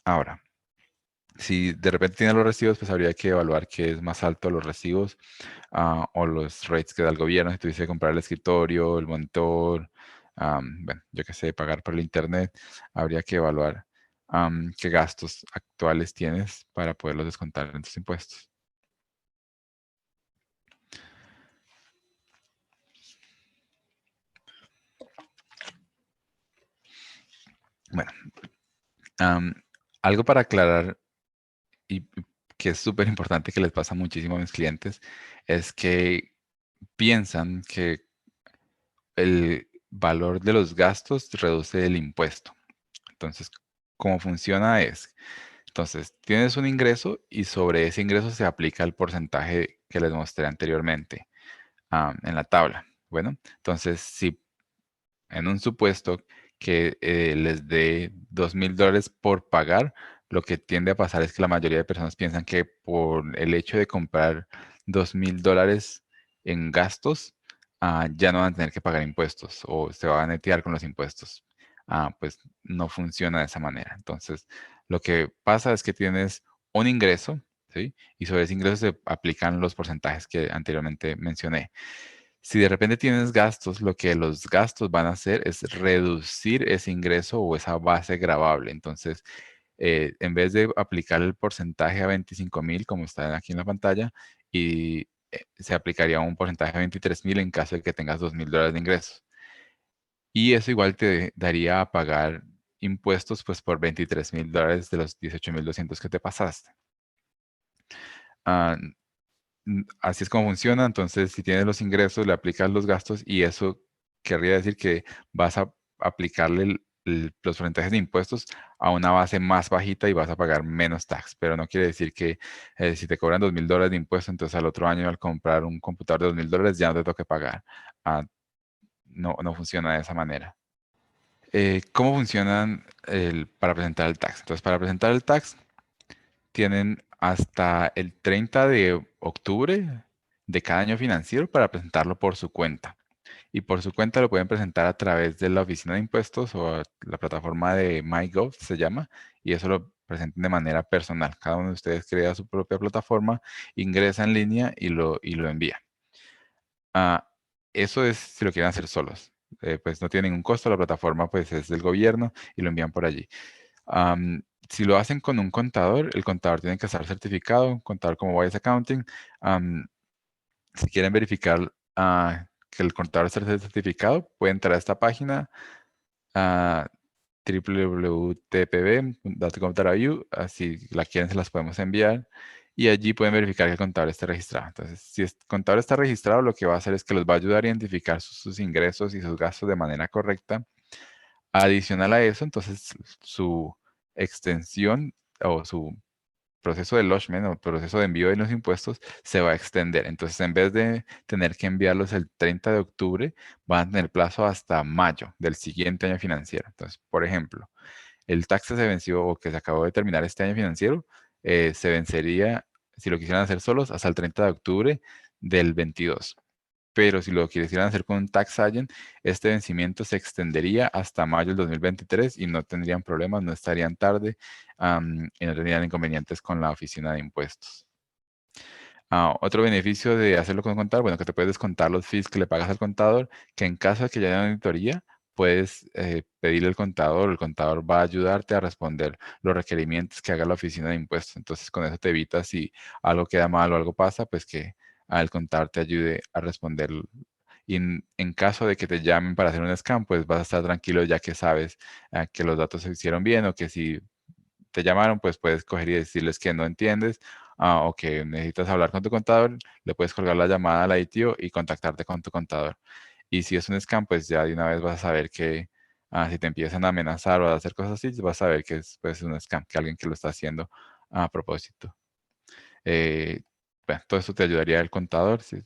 Ahora, si de repente tienes los recibos, pues habría que evaluar qué es más alto, los recibos o los rates que da el gobierno. Si tuviese que comprar el escritorio, el monitor, bueno, yo qué sé, pagar por el internet, habría que evaluar qué gastos actuales tienes para poderlos descontar en tus impuestos. Bueno, am, algo para aclarar y que es súper importante que les pasa muchísimo a mis clientes es que piensan que el valor de los gastos reduce el impuesto. Entonces, ¿cómo funciona? Entonces, tienes un ingreso y sobre ese ingreso se aplica el porcentaje que les mostré anteriormente en la tabla. Bueno, entonces, si en un supuesto que les dé $2,000 por pagar, lo que tiende a pasar es que la mayoría de personas piensan que por el hecho de comprar $2,000 en gastos, ya no van a tener que pagar impuestos o se van a netear con los impuestos. Pues no funciona de esa manera. Entonces, lo que pasa es que tienes un ingreso, ¿sí? Y sobre ese ingreso se aplican los porcentajes que anteriormente mencioné. Si de repente tienes gastos, lo que los gastos van a hacer es reducir ese ingreso o esa base gravable. Entonces, en vez de aplicar el porcentaje a 25,000, como está aquí en la pantalla, y se aplicaría un porcentaje a 23,000 en caso de que tengas $2,000 de ingresos. Y eso igual te daría a pagar impuestos pues por $23,000 de los 18,200 que te pasaste. Ah, Así es como funciona. Entonces, si tienes los ingresos, le aplicas los gastos y eso querría decir que vas a aplicarle los porcentajes de impuestos a una base más bajita y vas a pagar menos tax. Pero no quiere decir que si te cobran $2,000 de impuestos, entonces al otro año al comprar un computador de $2,000 ya no te toque pagar. No, no funciona de esa manera. ¿Cómo funcionan para presentar el tax? Entonces, para presentar el tax, tienen hasta el 30 de octubre de cada año financiero para presentarlo por su cuenta. Y por su cuenta lo pueden presentar a través de la oficina de impuestos o la plataforma de MyGov, se llama, y eso lo presenten de manera personal. Cada uno de ustedes crea su propia plataforma, ingresa en línea y lo envía. Ah, Eso es si lo quieren hacer solos. Pues no tiene ningún costo, la plataforma pues es del gobierno y lo envían por allí. Si lo hacen con un contador, el contador tiene que estar certificado, un contador como Wise Accounting. Si quieren verificar que el contador esté certificado, pueden entrar a esta página a www.tpb.com.au. Si la quieren, se las podemos enviar. Y allí pueden verificar que el contador esté registrado. Entonces, si el contador está registrado, lo que va a hacer es que los va a ayudar a identificar sus ingresos y sus gastos de manera correcta. Adicional a eso, entonces su extensión o su proceso de lodgement o proceso de envío de los impuestos se va a extender. Entonces, en vez de tener que enviarlos el 30 de octubre, van a tener plazo hasta mayo del siguiente año financiero. Entonces, por ejemplo, el tax que se venció o que se acabó de terminar este año financiero, se vencería, si lo quisieran hacer solos, hasta el 30 de octubre del 22. Pero si lo quisieran hacer con un tax agent, este vencimiento se extendería hasta mayo del 2023 y no tendrían problemas, no estarían tarde y no tendrían inconvenientes con la oficina de impuestos. Otro beneficio de hacerlo con contador, bueno, que te puedes descontar los fees que le pagas al contador, que en caso de que ya haya una auditoría, puedes pedirle al contador, el contador va a ayudarte a responder los requerimientos que haga la oficina de impuestos. Entonces, con eso te evitas si algo queda mal o algo pasa, pues que el contador te ayude a responder y en caso de que te llamen para hacer un scam, pues vas a estar tranquilo ya que sabes que los datos se hicieron bien o que si te llamaron, pues puedes coger y decirles que no entiendes o que necesitas hablar con tu contador, le puedes colgar la llamada al ITO y contactarte con tu contador. Y si es un scam, pues ya de una vez vas a saber que si te empiezan a amenazar o a hacer cosas así, vas a saber que es pues, un scam, que alguien que lo está haciendo a propósito. Eh, bueno, todo esto te ayudaría el contador. Sí.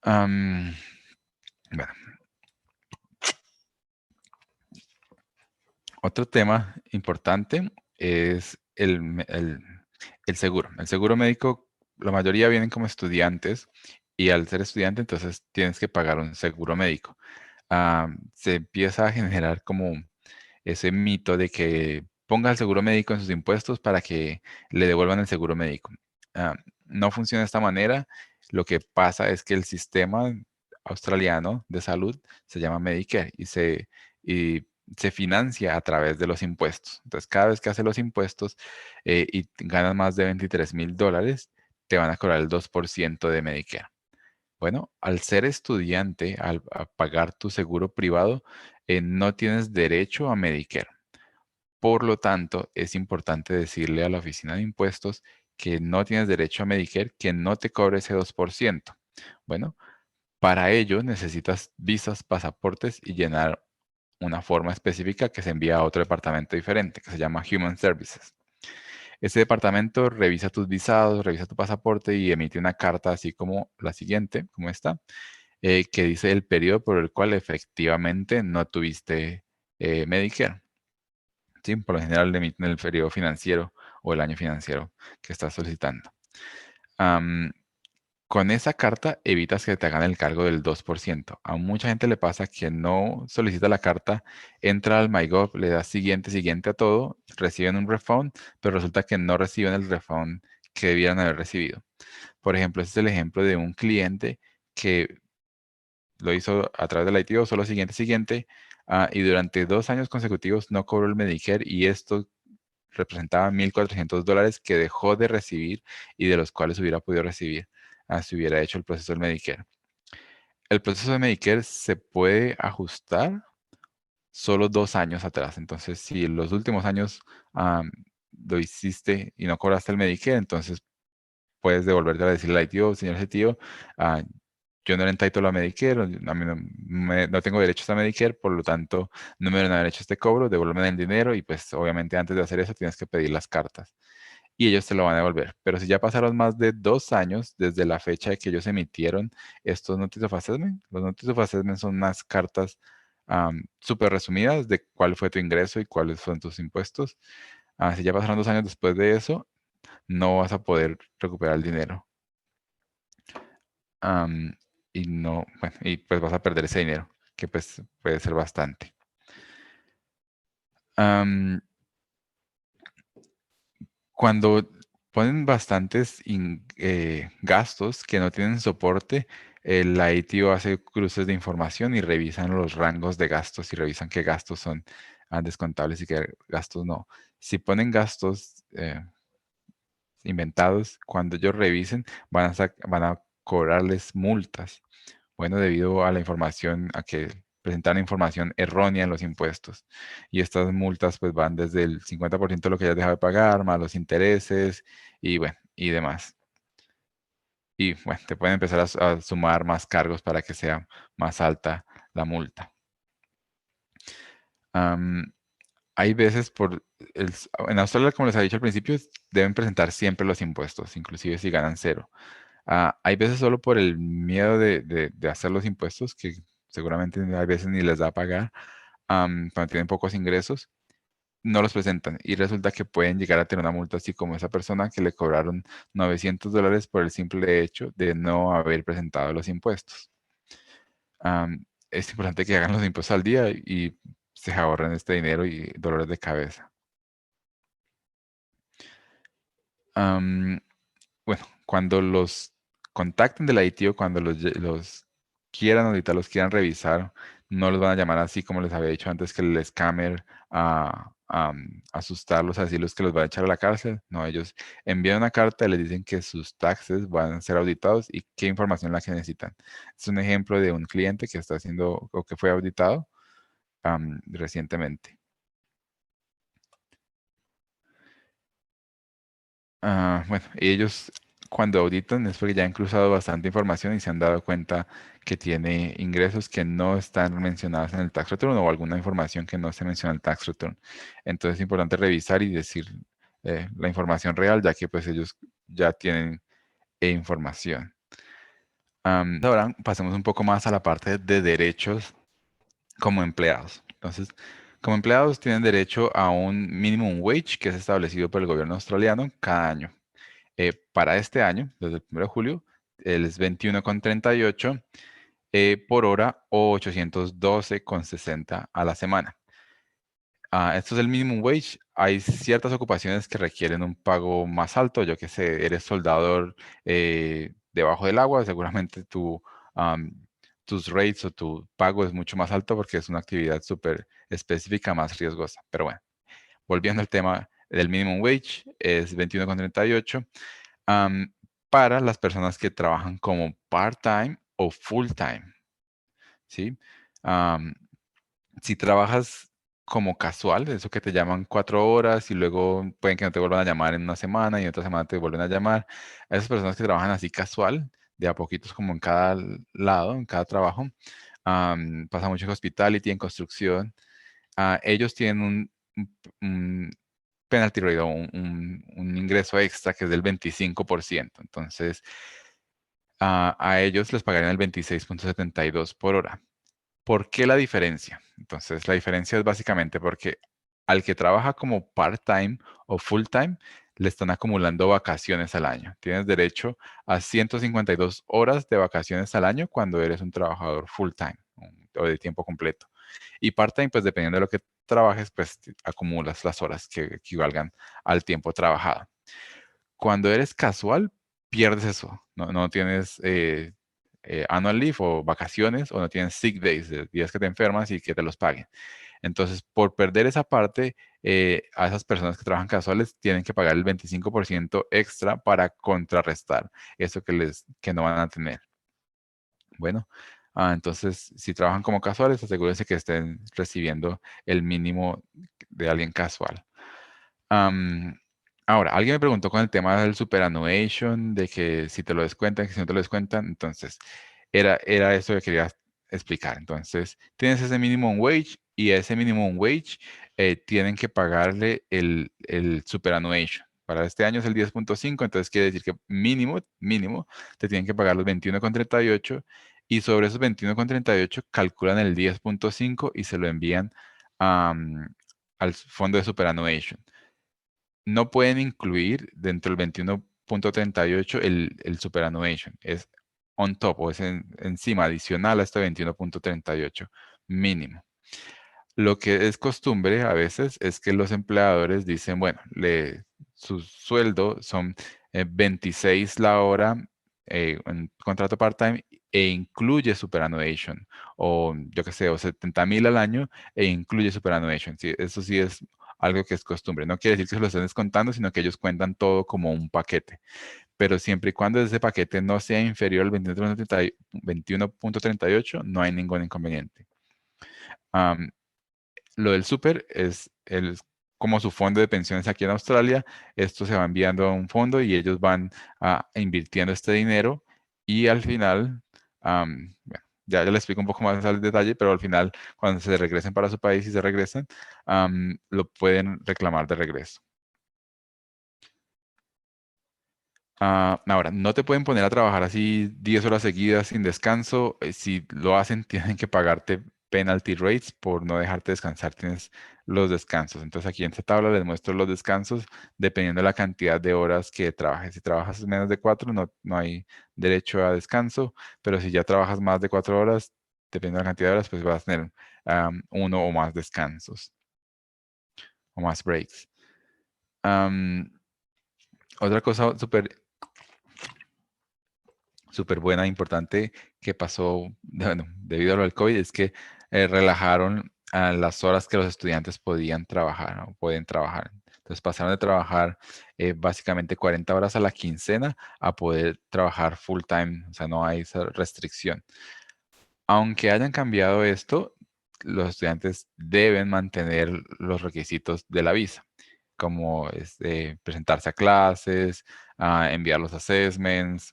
Bueno, otro tema importante es el seguro. El seguro médico, la mayoría vienen como estudiantes y al ser estudiante entonces tienes que pagar un seguro médico. Se empieza a generar como ese mito de que ponga el seguro médico en sus impuestos para que le devuelvan el seguro médico. No funciona de esta manera. Lo que pasa es que el sistema australiano de salud se llama Medicare y se financia a través de los impuestos. Entonces, cada vez que haces los impuestos y ganas más de $23,000, te van a cobrar el 2% de Medicare. Bueno, al ser estudiante, al a pagar tu seguro privado, no tienes derecho a Medicare. Por lo tanto, es importante decirle a la oficina de impuestos que no tienes derecho a Medicare, que no te cobre ese 2%. Bueno, para ello necesitas visas, pasaportes y llenar una forma específica que se envía a otro departamento diferente, que se llama Human Services. Ese departamento revisa tus visados, revisa tu pasaporte y emite una carta así como la siguiente, como esta, que dice el periodo por el cual efectivamente no tuviste Medicare. ¿Sí? Por lo general le emiten el periodo financiero o el año financiero que estás solicitando. Con esa carta evitas que te hagan el cargo del 2%. A mucha gente le pasa que no solicita la carta, entra al MyGov, le da siguiente, siguiente a todo, reciben un refund, pero resulta que no reciben el refund que debieran haber recibido. Por ejemplo, este es el ejemplo de un cliente que lo hizo a través del ITO, solo siguiente, siguiente, y durante 2 años consecutivos no cobró el Medicare y esto representaba $1,400 que dejó de recibir y de los cuales hubiera podido recibir si hubiera hecho el proceso del Medicare. El proceso de Medicare se puede ajustar solo 2 años atrás. Entonces, si en los últimos años lo hiciste y no cobraste el Medicare, entonces puedes devolverte a decirle al tío, señor ese tío, yo no le entiendo a Medicare, a mí no tengo derechos a Medicare, por lo tanto, no me van a haber hecho este cobro, devuélveme el dinero y pues obviamente antes de hacer eso tienes que pedir las cartas y ellos te lo van a devolver. Pero si ya pasaron más de 2 años desde la fecha de que ellos emitieron estos Notice of Assessment, los Notice of Assessment son unas cartas súper resumidas de cuál fue tu ingreso y cuáles son tus impuestos. Si ya pasaron 2 años después de eso, no vas a poder recuperar el dinero. Y no, bueno, y pues vas a perder ese dinero, que pues puede ser bastante. Cuando ponen bastantes gastos que no tienen soporte, el ITO hace cruces de información y revisan los rangos de gastos y revisan qué gastos son descontables y qué gastos no. Si ponen gastos inventados, cuando ellos revisen, van a cobrarles multas. Bueno, debido a la información, a que presentaron información errónea en los impuestos. Y estas multas pues van desde el 50% de lo que ya has dejado de pagar, más los intereses y bueno, y demás. Y bueno, te pueden empezar a sumar más cargos para que sea más alta la multa. Hay veces en Australia, como les había dicho al principio, deben presentar siempre los impuestos, inclusive si ganan cero. Hay veces solo por el miedo de hacer los impuestos, que seguramente hay veces ni les da a pagar, cuando tienen pocos ingresos, no los presentan. Y resulta que pueden llegar a tener una multa así como esa persona que le cobraron $900 por el simple hecho de no haber presentado los impuestos. Es importante que hagan los impuestos al día y se ahorren este dinero y dolores de cabeza. Bueno, cuando los contacten del ITO, cuando los quieran los quieran revisar, no los van a llamar así como les había dicho antes que el scammer asustarlos, a decirles que los van a echar a la cárcel. No, ellos envían una carta y les dicen que sus taxes van a ser auditados y qué información la que necesitan. Es un ejemplo de un cliente que está haciendo o que fue auditado recientemente. Bueno, y ellos cuando auditan es porque ya han cruzado bastante información y se han dado cuenta que tiene ingresos que no están mencionados en el tax return o alguna información que no se menciona en el tax return. Entonces es importante revisar y decir la información real, ya que pues ellos ya tienen información. Ahora pasemos un poco más a la parte de derechos como empleados. Entonces, como empleados tienen derecho a un minimum wage que es establecido por el gobierno australiano cada año. Para este año, desde el 1 de julio, él es 21,38 por hora o 812,60 a la semana. Esto es el minimum wage. Hay ciertas ocupaciones que requieren un pago más alto. Yo que sé, eres soldador debajo del agua, seguramente tus rates o tu pago es mucho más alto porque es una actividad súper específica, más riesgosa. Pero bueno, volviendo al tema del minimum wage, es 21,38 am, para las personas que trabajan como part-time o full-time, ¿sí? Am, si trabajas como casual, eso que te llaman 4 horas y luego pueden que no te vuelvan a llamar en una semana y en otra semana te vuelven a llamar, a esas personas que trabajan así casual, de a poquitos como en cada lado, en cada trabajo, pasa mucho en hospitality, en construcción, ellos tienen un penalty rate o un ingreso extra que es del 25%. Entonces, a ellos les pagarían el 26,72 por hora. ¿Por qué la diferencia? Entonces, la diferencia es básicamente porque al que trabaja como part-time o full-time, le están acumulando vacaciones al año. Tienes derecho a 152 horas de vacaciones al año cuando eres un trabajador full-time o de tiempo completo. Y part-time, pues dependiendo de lo que trabajes, pues acumulas las horas que equivalgan al tiempo trabajado. Cuando eres casual, pierdes eso. No, no tienes annual leave o vacaciones o no tienes sick days, de días que te enfermas y que te los paguen. Entonces, por perder esa parte, a esas personas que trabajan casuales tienen que pagar el 25% extra para contrarrestar eso que no van a tener. Bueno, entonces, si trabajan como casuales, asegúrense que estén recibiendo el mínimo de alguien casual. Am, Ahora, alguien me preguntó con el tema del superannuation, de que si te lo descuentan, que si no te lo descuentan. Entonces, era eso que quería explicar. Entonces, tienes ese minimum wage y a ese minimum wage tienen que pagarle el superannuation. Para este año es el 10,5, entonces quiere decir que mínimo, mínimo, te tienen que pagar los 21,38 y sobre esos 21,38 calculan el 10,5 y se lo envían al fondo de superannuation. No pueden incluir dentro del 21,38 el superannuation. Es on top o es encima, adicional a este 21,38 mínimo. Lo que es costumbre a veces es que los empleadores dicen, bueno, su sueldo son 26 la hora en contrato part-time e incluye superannuation o yo qué sé, o 70,000 al año e incluye superannuation. Sí, eso sí es algo que es costumbre. No quiere decir que se lo estén descontando, sino que ellos cuentan todo como un paquete. Pero siempre y cuando ese paquete no sea inferior al 21,38, no hay ningún inconveniente. Lo del súper es como su fondo de pensiones aquí en Australia. Esto se va enviando a un fondo y ellos van invirtiendo este dinero y al final, bueno, ya les explico un poco más al detalle, pero al final, cuando se regresen para su país y se regresan, lo pueden reclamar de regreso. Ahora, no te pueden poner a trabajar así 10 horas seguidas sin descanso. Si lo hacen, tienen que pagarte penalty rates por no dejarte descansar. Tienes los descansos. Entonces, aquí en esta tabla les muestro los descansos dependiendo de la cantidad de horas que trabajes. Si trabajas menos de 4, no hay derecho a descanso. Pero si ya trabajas más de 4 horas, dependiendo de la cantidad de horas, pues vas a tener uno o más descansos o más breaks. Am, Otra cosa súper buena, importante que pasó, bueno, debido a lo del COVID, es que relajaron a las horas que los estudiantes podían trabajar o pueden trabajar. Entonces pasaron de trabajar básicamente 40 horas a la quincena a poder trabajar full time, o sea, no hay esa restricción. Aunque hayan cambiado esto, los estudiantes deben mantener los requisitos de la visa, como presentarse a clases, enviar los assessments,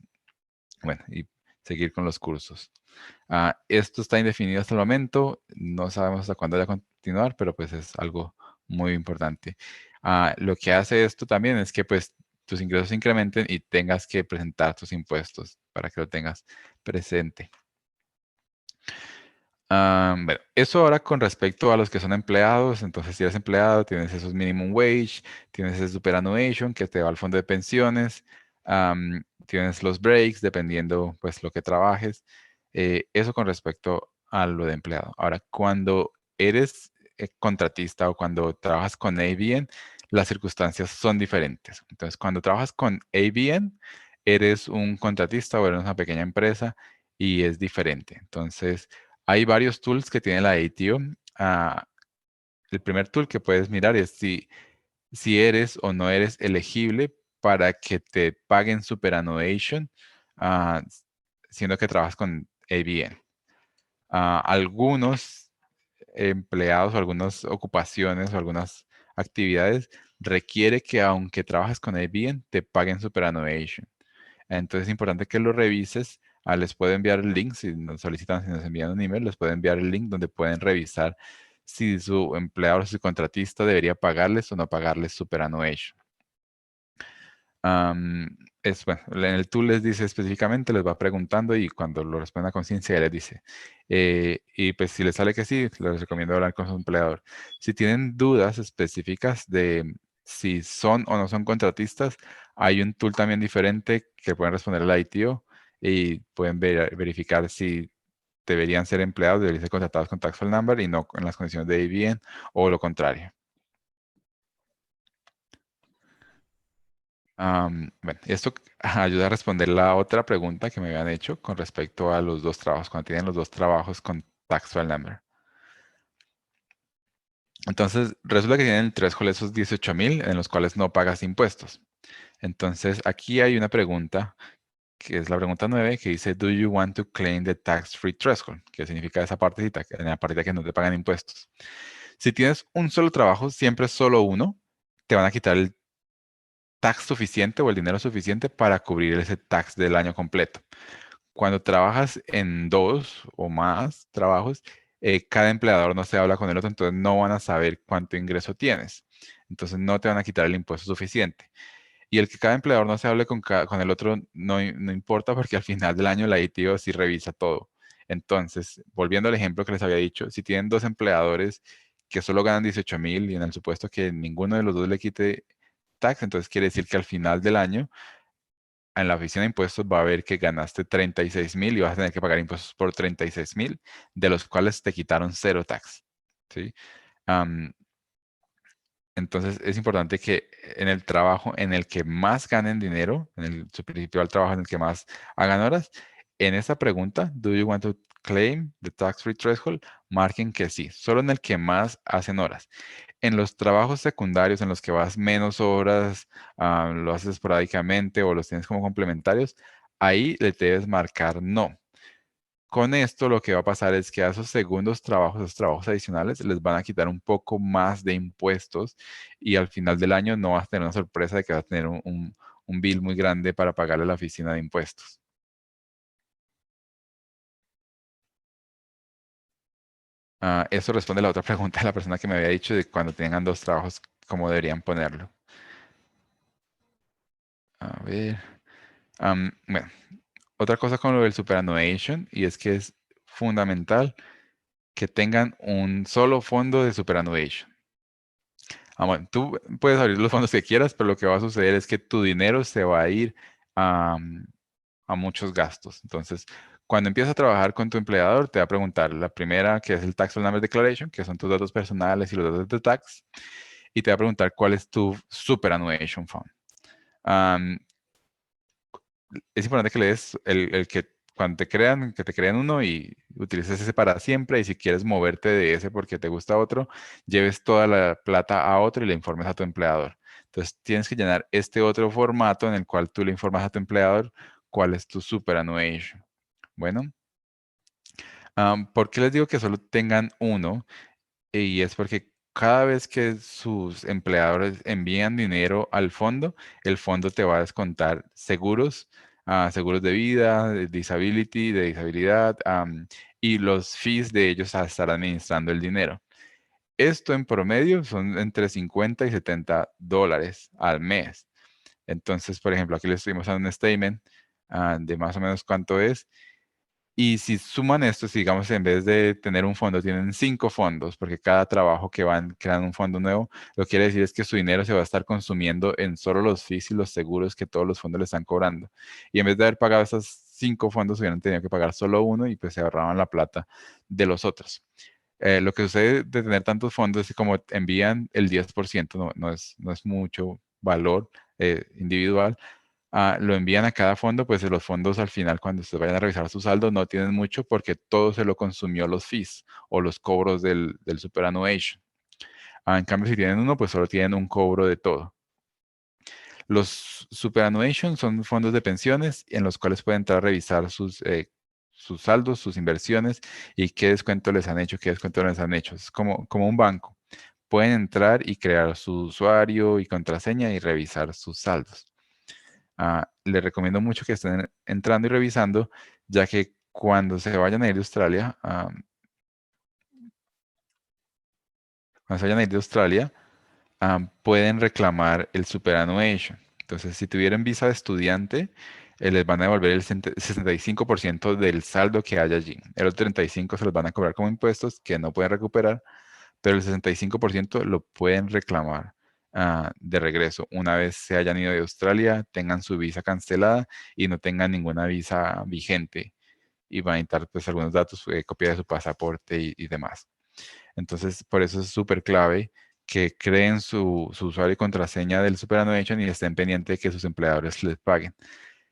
bueno, y seguir con los cursos. Esto está indefinido hasta el momento, no sabemos hasta cuándo va a continuar, pero pues es algo muy importante. Lo que hace esto también es que pues tus ingresos se incrementen y tengas que presentar tus impuestos para que lo tengas presente. Bueno, eso ahora con respecto a los que son empleados. Entonces, si eres empleado, tienes esos minimum wage, tienes ese superannuation que te va al fondo de pensiones, tienes los breaks dependiendo pues lo que trabajes. Eso con respecto a lo de empleado. Ahora, cuando eres contratista o cuando trabajas con ABN, las circunstancias son diferentes. Entonces, cuando trabajas con ABN, eres un contratista o eres una pequeña empresa y es diferente. Entonces, hay varios tools que tiene la ATO. El primer tool que puedes mirar es si eres o no eres elegible para que te paguen superannuation, ah, siendo que trabajas con ABN. Algunos empleados o algunas ocupaciones o algunas actividades requiere que aunque trabajes con ABN, te paguen superannuation. Entonces es importante que lo revises. Les puedo enviar el link, si nos solicitan, si nos envían un email, les puedo enviar el link donde pueden revisar si su empleador o su contratista debería pagarles o no pagarles superannuation. Bueno, en el tool les dice específicamente, les va preguntando y cuando lo responde a conciencia, ya les dice. Y pues si les sale que sí, les recomiendo hablar con su empleador. Si tienen dudas específicas de si son o no son contratistas, hay un tool también diferente que pueden responder al ITO y pueden verificar si deberían ser empleados, deberían ser contratados con Tax File Number y no en las condiciones de ABN o lo contrario. Bueno, esto ayuda a responder la otra pregunta que me habían hecho con respecto a los dos trabajos, cuando tienen los dos trabajos con Tax File Number. Entonces, resulta que tienen el threshold esos 18,000 en los cuales no pagas impuestos. Entonces, aquí hay una pregunta, que es la pregunta 9, que dice, ¿Do you want to claim the tax-free threshold? Que significa esa partecita, en la partita que no te pagan impuestos. Si tienes un solo trabajo, siempre solo uno, te van a quitar el tax suficiente o el dinero suficiente para cubrir ese tax del año completo. Cuando trabajas en dos o más trabajos, cada empleador no se habla con el otro, entonces no van a saber cuánto ingreso tienes. Entonces no te van a quitar el impuesto suficiente. Y el que cada empleador no se hable con el otro no importa porque al final del año la ITO sí revisa todo. Entonces, volviendo al ejemplo que les había dicho, si tienen dos empleadores que solo ganan 18,000 y en el supuesto que ninguno de los dos le quite tax, entonces quiere decir que al final del año en la oficina de impuestos va a ver que ganaste 36,000 y vas a tener que pagar impuestos por 36,000, de los cuales te quitaron cero tax. ¿Sí? Am, entonces es importante que en el trabajo en el que más ganen dinero, su principal trabajo en el que más hagan horas, en esa pregunta, ¿Do you want to claim the tax-free threshold? Marquen que sí, solo en el que más hacen horas. En los trabajos secundarios en los que vas menos horas, lo haces esporádicamente o los tienes como complementarios, ahí le debes marcar no. Con esto lo que va a pasar es que a esos segundos trabajos, esos trabajos adicionales, les van a quitar un poco más de impuestos y al final del año no vas a tener una sorpresa de que vas a tener un bill muy grande para pagarle a la oficina de impuestos. Eso responde a la otra pregunta de la persona que me había dicho de cuando tengan dos trabajos, cómo deberían ponerlo. A ver. Bueno, otra cosa con lo del superannuation y es que es fundamental que tengan un solo fondo de superannuation. Bueno, tú puedes abrir los fondos que quieras, pero lo que va a suceder es que tu dinero se va a ir a, a muchos gastos. Entonces, cuando empiezas a trabajar con tu empleador, te va a preguntar la primera, que es el Tax Number Declaration, que son tus datos personales y los datos de tax, y te va a preguntar cuál es tu superannuation fund. Es importante que le des el que cuando te crean, que te creen uno y utilices ese para siempre. Y si quieres moverte de ese porque te gusta otro, lleves toda la plata a otro y le informes a tu empleador. Entonces tienes que llenar este otro formato en el cual tú le informas a tu empleador cuál es tu superannuation. Bueno, ¿por qué les digo que solo tengan uno? Y es porque cada vez que sus empleadores envían dinero al fondo, el fondo te va a descontar seguros, seguros de vida, de disability, de disabilidad, y los fees de ellos a estar administrando el dinero. Esto en promedio son entre 50 y 70 dólares al mes. Entonces, por ejemplo, aquí les estoy mostrando un statement de más o menos cuánto es. Y si suman esto, si digamos en vez de tener un fondo, tienen 5 fondos, porque cada trabajo que van creando un fondo nuevo, lo que quiere decir es que su dinero se va a estar consumiendo en solo los fees y los seguros que todos los fondos le están cobrando. Y en vez de haber pagado esos 5 fondos, hubieran tenido que pagar solo uno y pues se ahorraban la plata de los otros. Lo que sucede de tener tantos fondos es que como envían el 10%, no es mucho valor individual, lo envían a cada fondo, pues los fondos al final, cuando ustedes vayan a revisar su saldo, no tienen mucho porque todo se lo consumió los fees o los cobros del superannuation. En cambio, si tienen uno, pues solo tienen un cobro de todo. Los superannuation son fondos de pensiones en los cuales pueden entrar a revisar sus saldos, sus inversiones y qué descuento les han hecho, qué descuento les han hecho. Es como un banco. Pueden entrar y crear su usuario y contraseña y revisar sus saldos. Les recomiendo mucho que estén entrando y revisando, ya que cuando se vayan a ir de Australia, cuando se vayan a ir de Australia, pueden reclamar el superannuation. Entonces, si tuvieran visa de estudiante, les van a devolver el 65% del saldo que haya allí. El otro 35% se los van a cobrar como impuestos que no pueden recuperar, pero el 65% lo pueden reclamar de regreso una vez se hayan ido de Australia, tengan su visa cancelada y no tengan ninguna visa vigente y van a necesitar pues algunos datos, copia de su pasaporte y demás. Entonces, por eso es súper clave que creen su usuario y contraseña del superannuation y estén pendientes de que sus empleadores les paguen.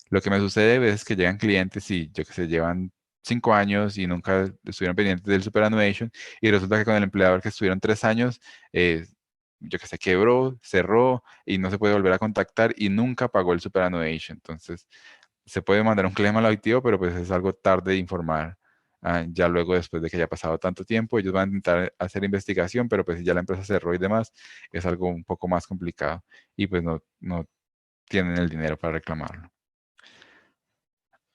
Lo que me sucede es que llegan clientes y yo que sé, llevan 5 años y nunca estuvieron pendientes del superannuation y resulta que con el empleador que estuvieron 3 años, eh, yo que sé, quebró, cerró y no se puede volver a contactar y nunca pagó el superannuation. Entonces, se puede mandar un claim al OITO, pero pues es algo tarde de informar. Ya luego, después de que haya pasado tanto tiempo, ellos van a intentar hacer investigación, pero pues si ya la empresa cerró y demás, es algo un poco más complicado y pues no tienen el dinero para reclamarlo.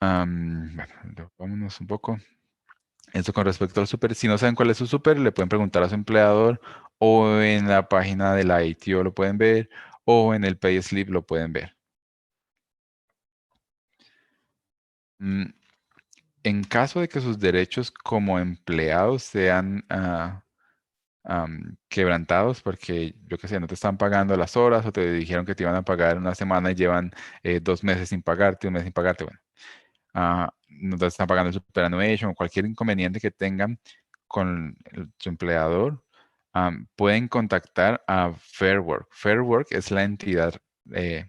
Bueno, vámonos un poco. Eso con respecto al súper. Si no saben cuál es su súper, le pueden preguntar a su empleador o en la página de la ITO lo pueden ver o en el Payslip lo pueden ver. Mm, En caso de que sus derechos como empleados sean quebrantados porque, yo qué sé, no te están pagando las horas o te dijeron que te iban a pagar una semana y llevan 2 meses sin pagarte, un mes sin pagarte, bueno, no te están pagando el superannuation o cualquier inconveniente que tengan con su empleador, pueden contactar a Fair Work. Fair Work es la entidad eh,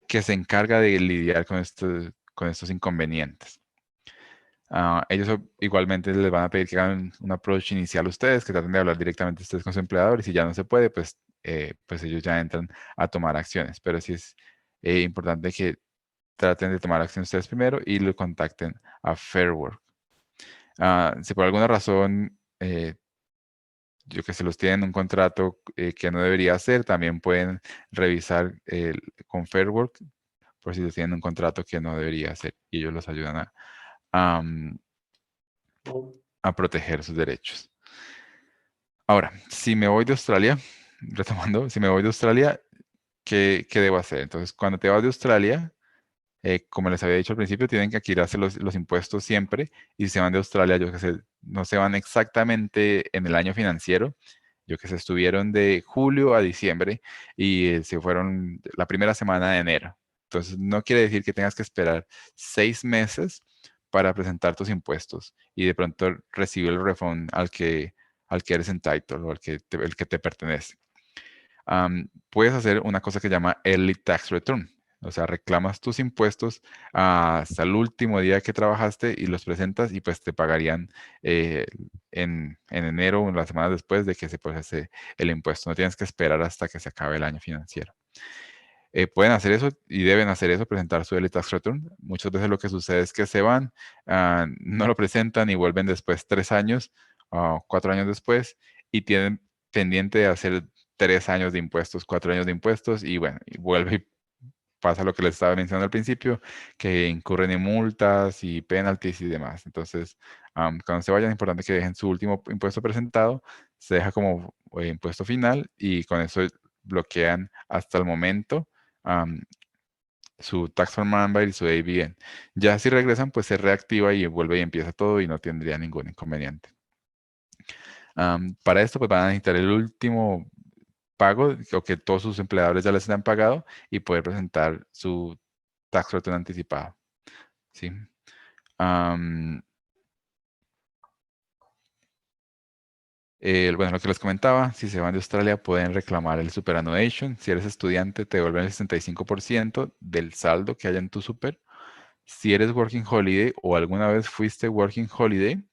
que se encarga de lidiar con estos inconvenientes. Ellos igualmente les van a pedir que hagan un approach inicial a ustedes, que traten de hablar directamente ustedes con su empleador y si ya no se puede, pues ellos ya entran a tomar acciones. Pero sí es importante que traten de tomar acción ustedes primero y lo contacten a Fair Work. Si por alguna razón, yo que se los tienen un contrato que no debería hacer, también pueden revisar con Fair Work por si los tienen un contrato que no debería hacer y ellos los ayudan a, a proteger sus derechos. Ahora, si me voy de Australia, retomando, si me voy de Australia, ¿qué debo hacer? Entonces, cuando te vas de Australia, como les había dicho al principio, tienen que aquí hacer los impuestos siempre. Y si se van de Australia, yo que sé, no se van exactamente en el año financiero. Yo que sé, estuvieron de julio a diciembre y se fueron la primera semana de enero. Entonces, no quiere decir que tengas que esperar 6 meses para presentar tus impuestos y de pronto recibir el refund al que eres entitled o el que te pertenece. Puedes hacer una cosa que se llama Early Tax Return. O sea, reclamas tus impuestos hasta el último día que trabajaste y los presentas y pues te pagarían en enero o las semanas después de que se procese el impuesto. No tienes que esperar hasta que se acabe el año financiero. Pueden hacer eso y deben hacer eso, presentar su Daily Tax Return. Muchas veces lo que sucede es que se van, no lo presentan y vuelven después 3 años, 4 años después y tienen pendiente de hacer 3 años de impuestos, 4 años de impuestos y bueno, y vuelve y pasa lo que les estaba mencionando al principio, que incurren en multas y penalties y demás. Entonces, cuando se vayan, es importante que dejen su último impuesto presentado, se deja como impuesto final y con eso bloquean hasta el momento su Tax Form Number y su ABN. Ya si regresan, pues se reactiva y vuelve y empieza todo y no tendría ningún inconveniente. Para esto, pues van a necesitar el último pago o que todos sus empleadores ya les han pagado y poder presentar su tax return anticipado. ¿Sí? Bueno, lo que les comentaba, si se van de Australia pueden reclamar el superannuation. Si eres estudiante, te devuelven el 65% del saldo que haya en tu super. Si eres working holiday o alguna vez fuiste working holiday,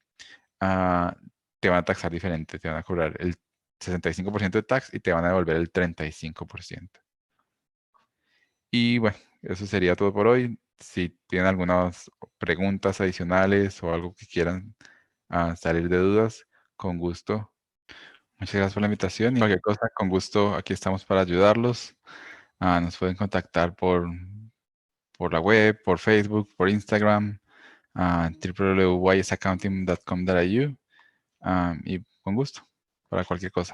ah, te van a taxar diferente. Te van a cobrar el 65% de tax y te van a devolver el 35%. Y bueno, eso sería todo por hoy. Si tienen algunas preguntas adicionales o algo que quieran salir de dudas, con gusto. Muchas gracias por la invitación y cualquier cosa, con gusto, aquí estamos para ayudarlos. Nos pueden contactar por la web, por Facebook, por Instagram, www.ysaccounting.com.au y con gusto para cualquier cosa.